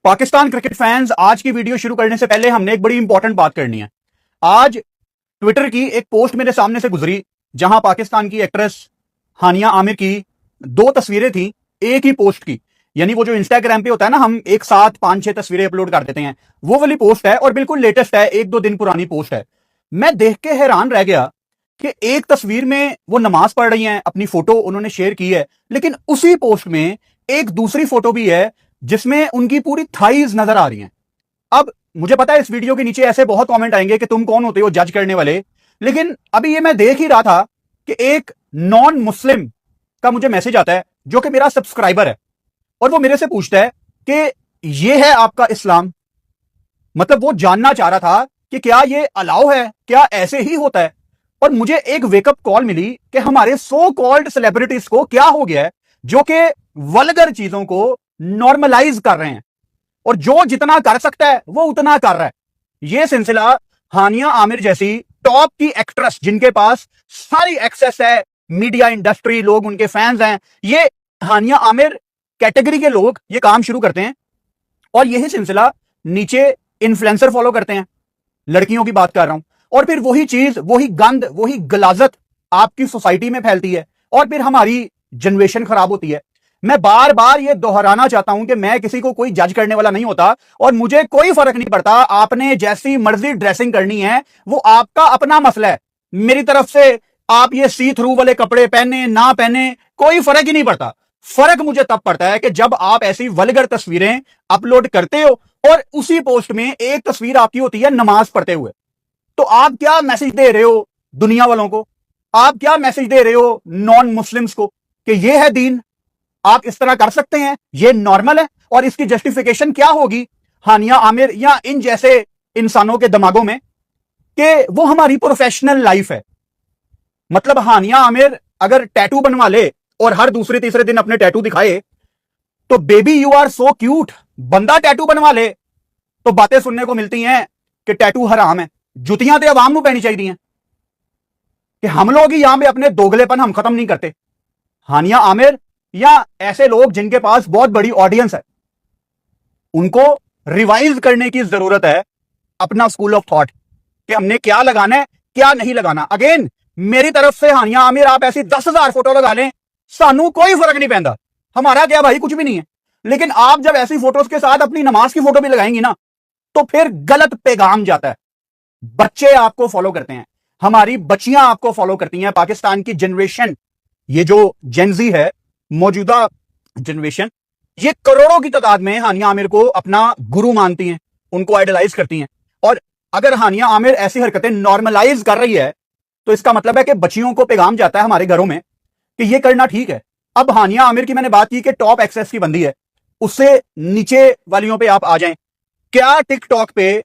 Pakistan cricket fans, आज की video शुरू करने से पहले हमने एक बड़ी इंपॉर्टेंट बात करनी है। आज ट्विटर की एक पोस्ट मेरे सामने से गुजरी, जहां पाकिस्तान की एक्ट्रेस हानिया आमिर की दो तस्वीरें थी एक ही पोस्ट की। यानी वो जो इंस्टाग्राम पे होता है ना, हम एक साथ 5-6 तस्वीरें अपलोड कर देते हैं, वो वाली पोस्ट है और बिल्कुल लेटेस्ट है, 1-2 दिन पुरानी पोस्ट है। मैं देख के हैरान रह गया कि एक तस्वीर में वो नमाज पढ़ रही हैं, अपनी फोटो उन्होंने शेयर की है, लेकिन उसी पोस्ट में एक दूसरी फोटो भी है जिसमें उनकी पूरी थाइज नजर आ रही हैं। अब मुझे पता है इस वीडियो के नीचे ऐसे बहुत कमेंट आएंगे कि तुम कौन होते हो जज करने वाले, लेकिन अभी ये मैं देख ही रहा था कि एक नॉन मुस्लिम का मुझे मैसेज आता है जो कि मेरा सब्सक्राइबर है, और वो मेरे से पूछता है कि ये है आपका इस्लाम। मतलब वो जानना चाह रहा था कि क्या ये अलाउ है, क्या ऐसे ही होता है। और मुझे एक वेकअप कॉल मिली कि हमारे सो कॉल्ड सेलिब्रिटीज को क्या हो गया है जो कि वल्गर चीजों को नॉर्मलाइज कर रहे हैं, और जो जितना कर सकता है वो उतना कर रहा है। यह सिलसिला हानिया आमिर जैसी टॉप की एक्ट्रेस, जिनके पास सारी एक्सेस है, मीडिया इंडस्ट्री, लोग उनके फैंस हैं, ये हानिया आमिर कैटेगरी के लोग ये काम शुरू करते हैं। और यही सिलसिला नीचे इन्फ्लुएंसर फॉलो करते हैं, लड़कियों की बात कर रहा हूं, और फिर वही चीज, वही गंद, वही गलाजत आपकी सोसाइटी में फैलती है, और फिर हमारी जनरेशन खराब होती है। मैं बार बार ये दोहराना चाहता हूं कि मैं किसी को कोई जज करने वाला नहीं होता, और मुझे कोई फर्क नहीं पड़ता आपने जैसी मर्जी ड्रेसिंग करनी है, वो आपका अपना मसला है। मेरी तरफ से आप ये सी थ्रू वाले कपड़े पहने ना पहने कोई फर्क ही नहीं पड़ता। फर्क मुझे तब पड़ता है कि जब आप ऐसी वल्गर तस्वीरें अपलोड करते हो और उसी पोस्ट में एक तस्वीर आपकी होती है नमाज पढ़ते हुए। तो आप क्या मैसेज दे रहे हो दुनिया वालों को? आप क्या मैसेज दे रहे हो नॉन मुस्लिम्स को कि यह है दीन, आप इस तरह कर सकते हैं, यह नॉर्मल है? और इसकी जस्टिफिकेशन क्या होगी हानिया आमिर या इन जैसे इंसानों के दिमागों में कि वो हमारी प्रोफेशनल लाइफ है। मतलब हानिया आमिर अगर टैटू बनवा ले और हर दूसरे तीसरे दिन अपने टैटू दिखाए तो baby you are so cute. बंदा टैटू बनवा ले तो बातें सुनने को मिलती हैं कि टैटू हराम है। जुतियां तो अवाम को पैनी चाहिए कि हम लोग ही यहां पे अपने दोगलेपन हम खत्म नहीं करते। हानिया आमिर या ऐसे लोग जिनके पास बहुत बड़ी ऑडियंस है, उनको रिवाइज करने की जरूरत है अपना स्कूल ऑफ थॉट कि हमने क्या लगाना है, क्या नहीं लगाना। अगेन मेरी तरफ से हानिया आमिर, आप ऐसी 10,000 फोटो लगा लें, सानू कोई फर्क नहीं पैंदा, हमारा क्या भाई, कुछ भी नहीं है। लेकिन आप जब ऐसी फोटोज के साथ अपनी नमाज की फोटो भी लगाएंगी ना, तो फिर गलत पैगाम जाता है। बच्चे आपको फॉलो करते हैं, हमारी बच्चियां आपको फॉलो करती हैं। पाकिस्तान की जनरेशन, ये जो जेनजी है, मौजूदा जनरेशन, ये करोड़ों की तादाद में हानिया आमिर को अपना गुरु मानती हैं, उनको आइडलाइज करती हैं। और अगर हानिया आमिर ऐसी हरकतें नॉर्मलाइज कर रही है तो इसका मतलब है कि बच्चियों को पैगाम जाता है हमारे घरों में कि ये करना ठीक है। अब हानिया आमिर की मैंने बात की कि टॉप एक्सेस की बंदी है, उससे नीचे वालियों पे आप आ जाएं। क्या टिकटॉक पे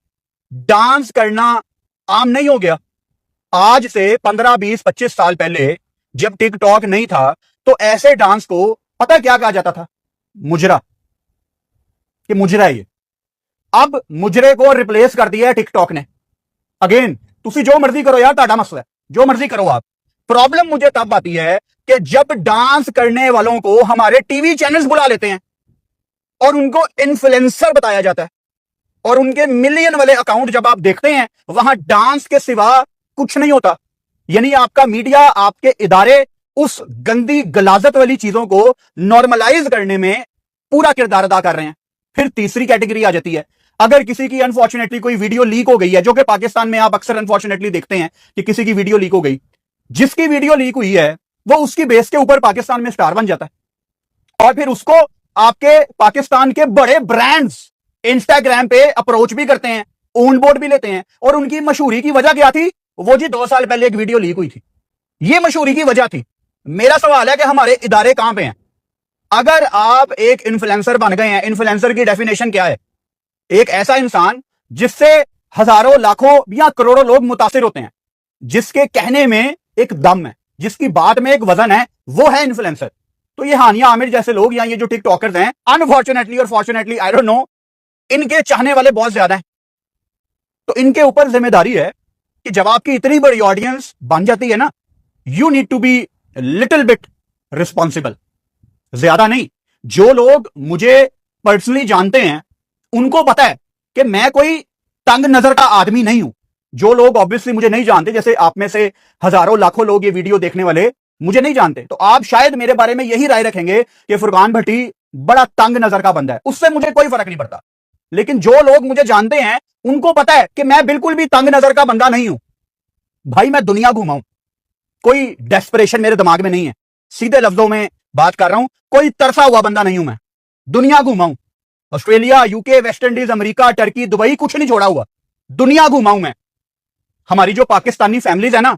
डांस करना आम नहीं हो गया? आज से 15, 20, 25 साल पहले जब टिकटॉक नहीं था तो ऐसे डांस को पता क्या कहा जाता था? मुजरा, कि मुजरा है ये। अब मुजरे को रिप्लेस कर दिया है टिकटॉक ने। अगेन तुसी जो मर्जी करो यार, ताड़ा मसला है, जो मर्जी करो आप। प्रॉब्लम मुझे तब आती है कि जब डांस करने वालों को हमारे टीवी चैनल्स बुला लेते हैं और उनको इन्फ्लुएंसर बताया जाता है, और उनके मिलियन वाले अकाउंट जब आप देखते हैं वहां डांस के सिवा कुछ नहीं होता। यानी आपका मीडिया, आपके इदारे उस गंदी गलाजत वाली चीजों को नॉर्मलाइज करने में पूरा किरदार अदा कर रहे हैं। फिर तीसरी कैटेगरी आ जाती है, अगर किसी की अनफॉर्चुनेटली कोई वीडियो लीक हो गई है, जो कि पाकिस्तान में आप अक्सर अनफॉर्चुनेटली देखते हैं कि किसी की वीडियो लीक हो गई, जिसकी वीडियो लीक हुई है वो उसकी बेस के ऊपर पाकिस्तान में स्टार बन जाता है, और फिर उसको आपके पाकिस्तान के बड़े ब्रांड्स इंस्टाग्राम पे अप्रोच भी करते हैं, ओन बोर्ड भी लेते हैं। और उनकी मशहूरी की वजह क्या थी? वो जी 2 साल पहले एक वीडियो लीक हुई थी, ये मशहूरी की वजह थी। मेरा सवाल है कि हमारे इदारे कहां पे हैं? अगर आप एक इन्फ्लुएंसर बन गए हैं, इन्फ्लुएंसर की डेफिनेशन क्या है? एक ऐसा इंसान जिससे हजारों, लाखों या करोड़ों लोग मुतासिर होते हैं, जिसके कहने में एक दम है, जिसकी बात में एक वजन है, वो है इन्फ्लुएंसर। तो ये हानिया आमिर जैसे लोग या ये जो टिकटॉकर्स हैं, अनफॉर्चुनेटली और फॉर्चुनेटली आई डोंट नो, इनके चाहने वाले बहुत ज्यादा हैं। तो इनके ऊपर जिम्मेदारी है कि जब आपकी इतनी बड़ी ऑडियंस बन जाती है ना, you need to be little bit responsible. ज्यादा नहीं। जो लोग मुझे पर्सनली जानते हैं उनको पता है कि मैं कोई तंग नजर का आदमी नहीं हूं। जो लोग ऑब्वियसली मुझे नहीं जानते, जैसे आप में से हजारों लाखों लोग ये वीडियो देखने वाले मुझे नहीं जानते, तो आप शायद मेरे बारे में यही राय रखेंगे कि फुरकान भट्टी बड़ा तंग नजर का बंदा है। उससे मुझे कोई फर्क नहीं पड़ता। लेकिन जो लोग मुझे जानते हैं उनको पता है कि मैं बिल्कुल भी तंग नजर का बंदा नहीं हूं। भाई मैं दुनिया घूमाऊं, कोई डेस्परेशन मेरे दिमाग में नहीं है। सीधे लफ्जों में बात कर रहा हूं, कोई तरसा हुआ बंदा नहीं हूं मैं। दुनिया घुमाऊं, Australia, UK, West Indies, America, Turkey, Dubai, कुछ नहीं छोड़ा हुआ, दुनिया घुमाऊं मैं। हमारी जो पाकिस्तानी फैमिलीज है ना,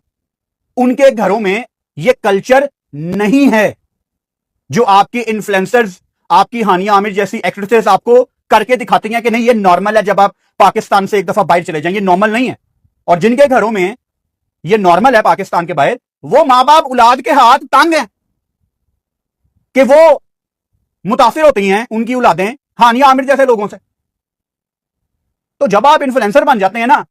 उनके घरों में यह कल्चर नहीं है जो आपकी इन्फ्लुएंसर्स, आपकी हानिया आमिर जैसी एक्ट्रेसेस आपको करके दिखाती हैं कि नहीं ये नॉर्मल है, जब आप पाकिस्तान से एक दफा बाहर चले जाएं, ये नॉर्मल नहीं है। और जिनके घरों में ये नॉर्मल है पाकिस्तान के बाहर, वो मां बाप औलाद के हाथ तंग है कि वो मुतासिर होती हैं उनकी औलादें हानिया आमिर जैसे लोगों से। तो जब आप इन्फ्लुएंसर बन जाते हैं ना,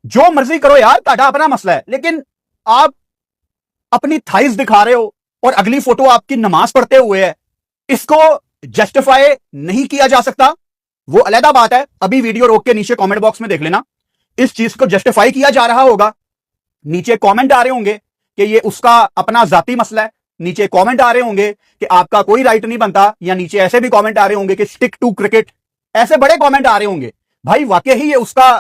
जो मर्जी करो यार, ਤੁਹਾਡਾ अपना मसला है, लेकिन आप अपनी थाइज दिखा रहे हो और अगली फोटो आपकी नमाज पढ़ते हुए है, इसको जस्टिफाई नहीं किया जा सकता। वो अलग बात है, अभी वीडियो रोक के नीचे कमेंट बॉक्स में देख लेना, इस चीज को जस्टिफाई किया जा रहा होगा। नीचे कमेंट आ रहे होंगे कि ये उसका अपना जाती मसला है, नीचे कमेंट आ रहे होंगे कि आपका कोई राइट नहीं बनता, या नीचे ऐसे भी कमेंट आ रहे होंगे कि स्टिक टू क्रिकेट, ऐसे बड़े कमेंट आ रहे होंगे। भाई वाकई ही ये उसका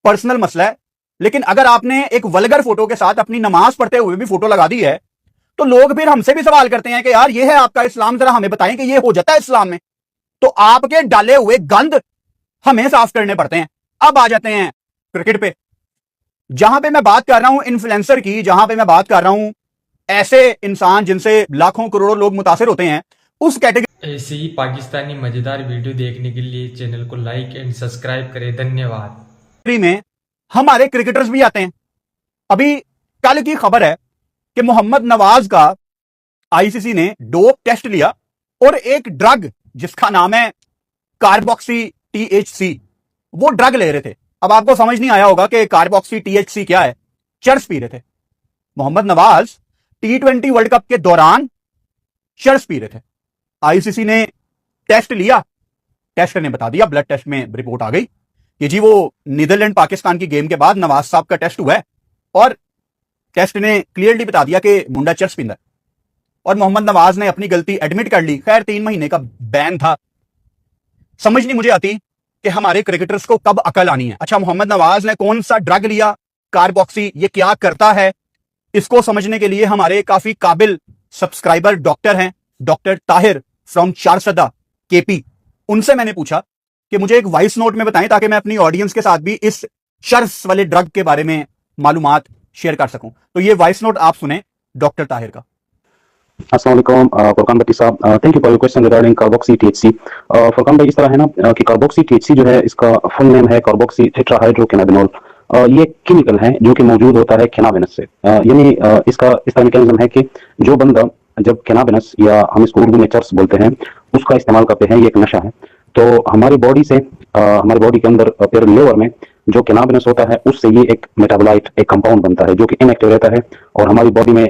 पर्सनल मसला है, लेकिन अगर आपने एक वल्गर फोटो के साथ अपनी नमाज पढ़ते हुए भी फोटो लगा दी है, तो लोग फिर हमसे भी सवाल करते हैं कि यार ये है आपका इस्लाम, जरा हमें बताएं कि ये हो जाता है इस्लाम में। तो आपके डाले हुए गंद हमें साफ करने पड़ते हैं। अब आ जाते हैं क्रिकेट पे, जहां पे मैं बात कर रहा हूं इन्फ्लुएंसर की, जहां पे मैं बात कर रहा हूं ऐसे इंसान जिनसे लाखों करोड़ों लोग मुतासिर होते हैं, उस कैटेगरी। ऐसे ही पाकिस्तानी मजेदार वीडियो देखने के लिए चैनल को लाइक एंड सब्सक्राइब करें। धन्यवाद। में हमारे क्रिकेटर्स भी आते हैं। अभी कल की खबर है कि मोहम्मद नवाज का आईसीसी ने डोप टेस्ट लिया और एक ड्रग जिसका नाम है कार्बोक्सी टीएचसी, वो ड्रग ले रहे थे। अब आपको समझ नहीं आया होगा कि कार्बोक्सी टीएचसी क्या है, चर्स पी रहे थे। Mohammad Nawaz T20 world cup के दौरान चर्स पी रहे थे। आईसीसी ने टेस्ट लिया, टेस्ट ने बता दिया, ब्लड टेस्ट में रिपोर्ट आ गई कि जी वो नीदरलैंड पाकिस्तान की गेम के बाद नवाज साहब का टेस्ट हुआ है, और टेस्ट ने क्लियरली बता दिया कि मुंडा चर्स पींदा है। और मोहम्मद नवाज ने अपनी गलती एडमिट कर ली। खैर 3 महीने का बैन था। समझ नहीं मुझे आती कि हमारे क्रिकेटर्स को कब अकल आनी है। अच्छा, मोहम्मद नवाज ने कौन सा ड्रग लिया, कार्बोक्सी, ये क्या करता है, इसको समझने के लिए हमारे काफी काबिल सब्सक्राइबर डॉक्टर हैं, doctor Tahir from Charsadda KP. उनसे मैंने पूछा कि मुझे एक वॉइस नोट में बताएं ताकि मैं अपनी ऑडियंस के साथ भी इस चर्स वाले ड्रग के बारे में मालूमात शेयर कर सकूं। तो ये वॉइस नोट आप सुने डॉक्टर ताहिर का। अस्सलाम वालेकुम फुरकान भट्टी साहब, thank you for your question regarding carboxy THC. Furqan भाई, इस तरह है ना कि कार्बोक्सी टीएचसी जो है, इसका फुल नेम है कार्बोक्सी टेट्राहाइड्रोकैनाबिनोल। ये केमिकल है जो कि मौजूद होता है कैनाबिनस से। यानी इसका इस तरह मैकेनिज्म है कि जो बंदा जब कैनाबिनस, या हम इसको उर्दू में चर्स बोलते हैं, उसका इस्तेमाल करते हैं, ये एक नशा है। तो हमारी बॉडी से हमारी बॉडी के अंदर फिर लिवर में जो कैनाबिनस होता है, उससे ये एक मेटाबोलाइट, एक कंपाउंड बनता है जो कि इनएक्टिव रहता है, और हमारी बॉडी में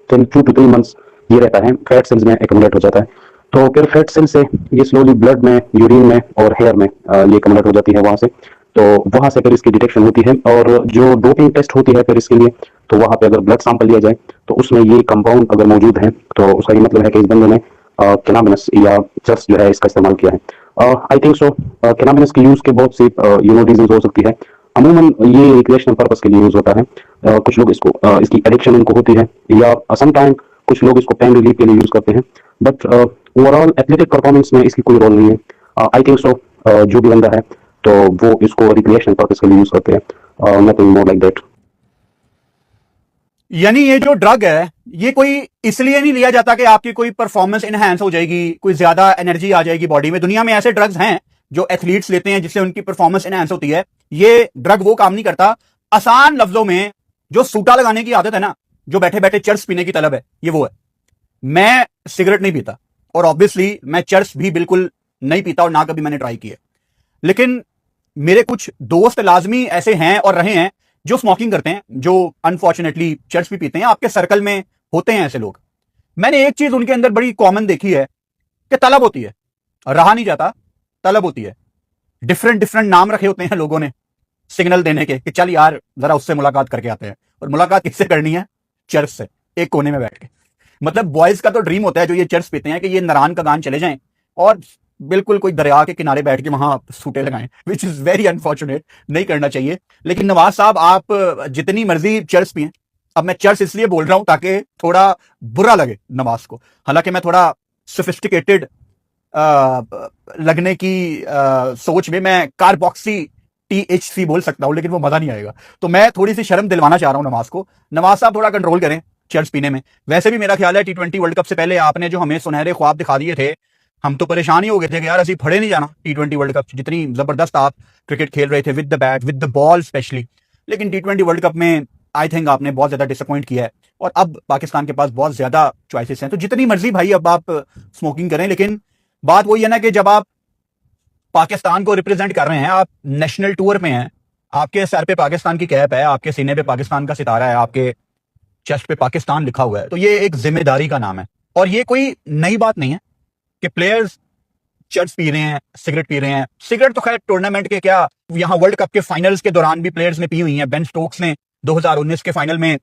2 to 3 months ये रहता है, फैट सेल्स में एक्युमुलेट हो जाता है। तो फिर फैट सेल से ये स्लोली ब्लड में, यूरिन में और हेयर में ये एक्युमुलेट हो जाती है वहां से। तो वहां से फिर इसकी डिटेक्शन होती है, और जो डोपिंग टेस्ट होती है फिर इसके लिए, तो वहां पे अगर ब्लड सैंपल लिया जाए तो उसमें ये कंपाउंड अगर मौजूद है, तो उसका ये मतलब है कि इस बंदे ने कैनाबिनस या चर्स जो है इसका इस्तेमाल किया है। आई थिंक सो कैनाबिनस के यूज के बहुत सी रीजन हो सकती है। अमूमन ये रिक्रिएशनल पर्पस के लिए यूज होता है। कुछ लोग इसको इसकी एडिक्शन इनको होती है, या समटाइम कुछ लोग इसको पेन रिलीफ के लिए यूज करते हैं। बट ओवरऑल एथलेटिक परफॉर्मेंस में इसकी कोई रोल नहीं है। आई थिंक सो जो भी बंदा है तो वो इसको रिक्रिएशनल पर्पस के लिए यूज करते हैं, नथिंग मोर लाइक दैट। यानी ये जो ड्रग है, ये कोई इसलिए नहीं लिया जाता कि आपकी कोई परफॉर्मेंस इनहैंस हो जाएगी, कोई ज्यादा एनर्जी आ जाएगी बॉडी में। दुनिया में ऐसे ड्रग्स हैं जो एथलीट्स लेते हैं जिससे उनकी परफॉर्मेंस इनहैंस होती है। ये ड्रग वो काम नहीं करता। आसान लफ्जों में जो सूटा लगाने की आदत है ना, जो बैठे बैठे चर्स पीने की तलब है, ये वो है। मैं सिगरेट नहीं पीता, और ऑब्वियसली मैं चर्स भी बिल्कुल नहीं पीता, और ना कभी मैंने ट्राई किया। लेकिन मेरे कुछ दोस्त लाजमी ऐसे हैं और रहे हैं जो स्मोकिंग करते हैं, जो अनफॉर्चुनेटली चर्स भी पीते हैं। आपके सर्कल में होते हैं ऐसे लोग। मैंने एक चीज उनके अंदर बड़ी कॉमन देखी है कि तलब होती है, रहा नहीं जाता, तलब होती है, डिफरेंट डिफरेंट नाम रखे होते हैं लोगों ने सिग्नल देने के कि चल यार जरा उससे मुलाकात करके आते हैं। और मुलाकात किससे करनी है? चर्च से, एक कोने में बैठ के। मतलब बॉयज का तो ड्रीम होता है जो ये चर्च पीते हैं कि ये नारायण का गान चले जाएं और बिल्कुल कोई दरिया के किनारे बैठ के वहां सूटे लगाएं, विच इज वेरी अनफॉर्चुनेट, नहीं करना चाहिए। लेकिन नवाज साहब आप जितनी मर्जी चर्च पिए, अब मैं चर्च इसलिए बोल रहा हूं ताकि थोड़ा बुरा लगे नवाज को, हालांकि मैं थोड़ा सोफिस्टिकेटेड लगने की सोच में मैं कार्बोक्सी THC बोल सकता हूं, लेकिन वो मजा नहीं आएगा। तो मैं थोड़ी सी शर्म दिलवाना चाह रहा हूं नवाज को। नवाज साहब थोड़ा कंट्रोल करें चर्च पीने में। वैसे भी मेरा ख्याल है T20 वर्ल्ड कप से पहले आपने जो हमें सुनहरे ख्वाब दिखा दिए थे, हम तो परेशान ही हो गए थे कि यार असी फड़े नहीं जाना T20 वर्ल्ड कप, जितनी जबरदस्त आप क्रिकेट खेल रहे थे with the bat with the ball specially. लेकिन T20 वर्ल्ड कप में आई थिंक आपने बहुत ज्यादा डिसअपॉइंट किया है और अब पाकिस्तान के पास बहुत ज्यादा चॉइसेस हैं। तो जितनी मर्जी भाई अब आप स्मोकिंग करें, लेकिन बात वही है ना कि जब आप पाकिस्तान को रिप्रेजेंट कर रहे हैं, आप नेशनल टूर में हैं, आपके सर पे पाकिस्तान की कैप है, आपके सीने पे पाकिस्तान का सितारा है, आपके चेस्ट पे पाकिस्तान लिखा हुआ है, तो ये एक जिम्मेदारी का नाम है। और ये कोई नई बात नहीं है कि प्लेयर्स चर्च पी रहे हैं, सिगरेट पी रहे हैं। सिगरेट तो खैर टूर्नामेंट के क्या, यहाँ वर्ल्ड कप के फाइनल्स के दौरान भी प्लेयर्स ने पी हुई हैं। बेन स्टोक्स ने 2019 के फाइनल में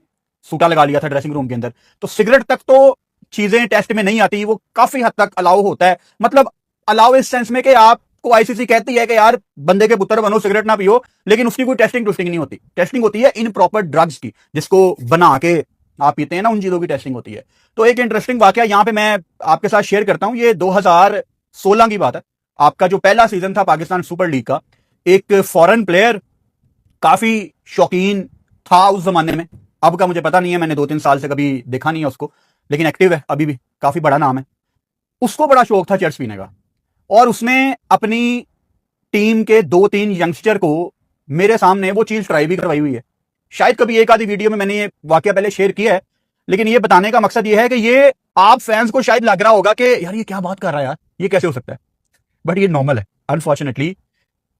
सूटा लगा लिया था ड्रेसिंग रूम के अंदर। तो सिगरेट तक तो चीजें टेस्ट में नहीं आती, वो काफी हद तक अलाउ होता है। मतलब अलाउ इस सेंस में कि आपको आईसीसी कहती है कि यार बंदे के पुत्र बनो, सिगरेट ना पियो, लेकिन उसकी कोई टेस्टिंग नहीं होती। टेस्टिंग होती है इन प्रॉपर ड्रग्स की, जिसको बना के आप पीते हैं ना, उन चीजों की टेस्टिंग होती है। तो एक इंटरेस्टिंग वाकया यहाँ पे मैं आपके साथ शेयर करता हूं। ये 2016 की बात है। आपका जो पहला सीजन था पाकिस्तान सुपर लीग का, एक फॉरेन प्लेयर काफी शौकीन था उस जमाने में, अब का मुझे पता नहीं है, मैंने 2-3 साल से कभी देखा नहीं है उसको, लेकिन एक्टिव है अभी भी, काफी बड़ा नाम है। उसको बड़ा शौक था चर्च पीने का और उसने अपनी टीम के 2-3 यंगस्टर को मेरे सामने वो चीज ट्राई भी करवाई हुई है। शायद कभी एक आधी वीडियो में मैंने ये वाकया पहले शेयर किया है, लेकिन ये बताने का मकसद ये है कि ये आप फैंस को शायद लग रहा होगा कि यार ये क्या बात कर रहा है यार, ये कैसे हो सकता है, बट ये नॉर्मल है। अनफॉर्चुनेटली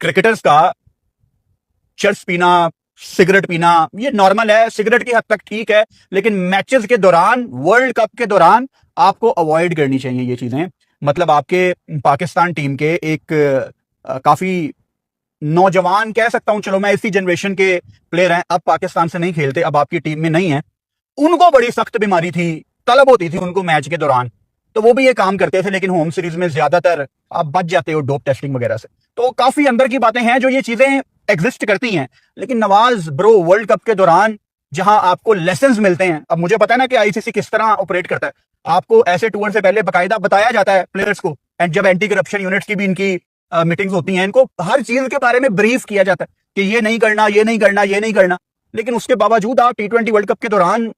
क्रिकेटर्स का चर्च पीना, सिगरेट पीना ये नॉर्मल है। सिगरेट की हद तक ठीक है, लेकिन मैचेस के दौरान, वर्ल्ड कप के दौरान आपको अवॉइड करनी चाहिए ये चीजें। मतलब आपके पाकिस्तान टीम के एक काफी नौजवान कह सकता हूं, चलो मैं इसी जनरेशन के प्लेयर हैं, अब पाकिस्तान से नहीं खेलते, अब आपकी टीम में नहीं है, उनको बड़ी सख्त बीमारी थी, तलब होती थी उनको मैच के दौरान, तो वो भी ये काम करते थे। लेकिन होम सीरीज में ज्यादातर आप बच जाते हो डोप टेस्टिंग वगैरह से। तो काफी अंदर की बातें हैं जो ये चीजें एग्जिस्ट करती हैं। लेकिन नवाज ब्रो, वर्ल्ड कप के दौरान जहां आपको लेसन्स मिलते हैं, अब मुझे पता है ना कि आईसीसी किस तरह ऑपरेट करता है, आपको ऐसे टूर से पहले बकायदा बताया जाता है प्लेयर्स को, एंड जब एंटी करप्शन यूनिट्स की भी इनकी मीटिंग्स होती हैं, इनको हर चीज के बारे में ब्रीफ किया जाता है कि ये नहीं करना, ये नहीं करना, ये नहीं करना। लेकिन उसके बावजूद आप T20 वर्ल्ड कप के दौरान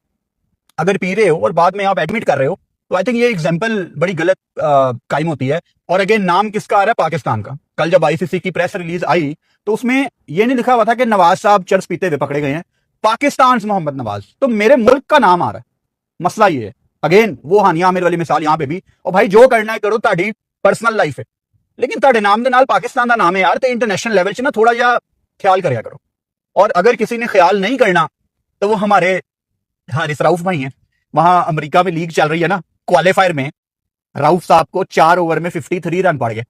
अगर पी रहे हो और बाद में आप एडमिट कर रहे हो, तो आई थिंक ये एग्जाम्पल बड़ी गलत कायम होती है। और अगेन नाम किसका आ रहा है? पाकिस्तान का। कल जब आईसीसी की प्रेस रिलीज आई तो उसमें ये नहीं लिखा हुआ था कि नवाज साहब चर्च पीते हुए पकड़े गए हैं, पाकिस्तान से मोहम्मद नवाज, तो मेरे मुल्क का नाम आ रहा है। मसला ये है, अगेन वो हानिया आमिर वाली मिसाल यहाँ पे भी, और भाई जो करना है करो, ताड़ी पर्सनल लाइफ है, लेकिन ताड़े नाम दे नाल पाकिस्तान का नाम है यार, तो इंटरनेशनल लेवल से ना थोड़ा जा ख्याल करया करो। और अगर किसी ने ख्याल नहीं करना तो वो हमारे हारिस रऊफ भाई हैं, वहां अमेरिका में लीग चल रही है ना, क्वालिफायर में रऊफ साहब को 4 ओवर में 53 रन पड़ गए,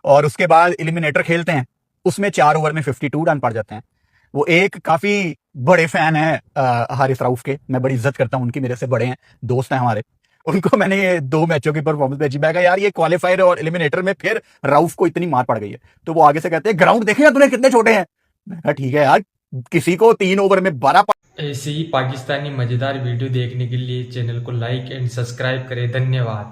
और उसके बाद एलिमिनेटर खेलते हैं, उसमें 4 ओवर में 52 रन पड़ जाते हैं। वो एक काफी बड़े फैन है हारिस रऊफ के, मैं बड़ी इज्जत करता हूं उनकी, मेरे से बड़े हैं, दोस्त हैं हमारे, उनको मैंने ये 2 मैचों की परफॉर्मेंस भेजी, मैं कहा यार ये क्वालिफायर और एलिमिनेटर में फिर रऊफ को इतनी मार पड़ गई है। तो वो आगे से कहते हैं ग्राउंड देखे तूने कितने छोटे हैं। मैं कहा ठीक है यार, किसी को 3 ओवर में 12। ऐसे ही पाकिस्तानी मजेदार वीडियो देखने के लिए चैनल को लाइक एंड सब्सक्राइब करें। धन्यवाद।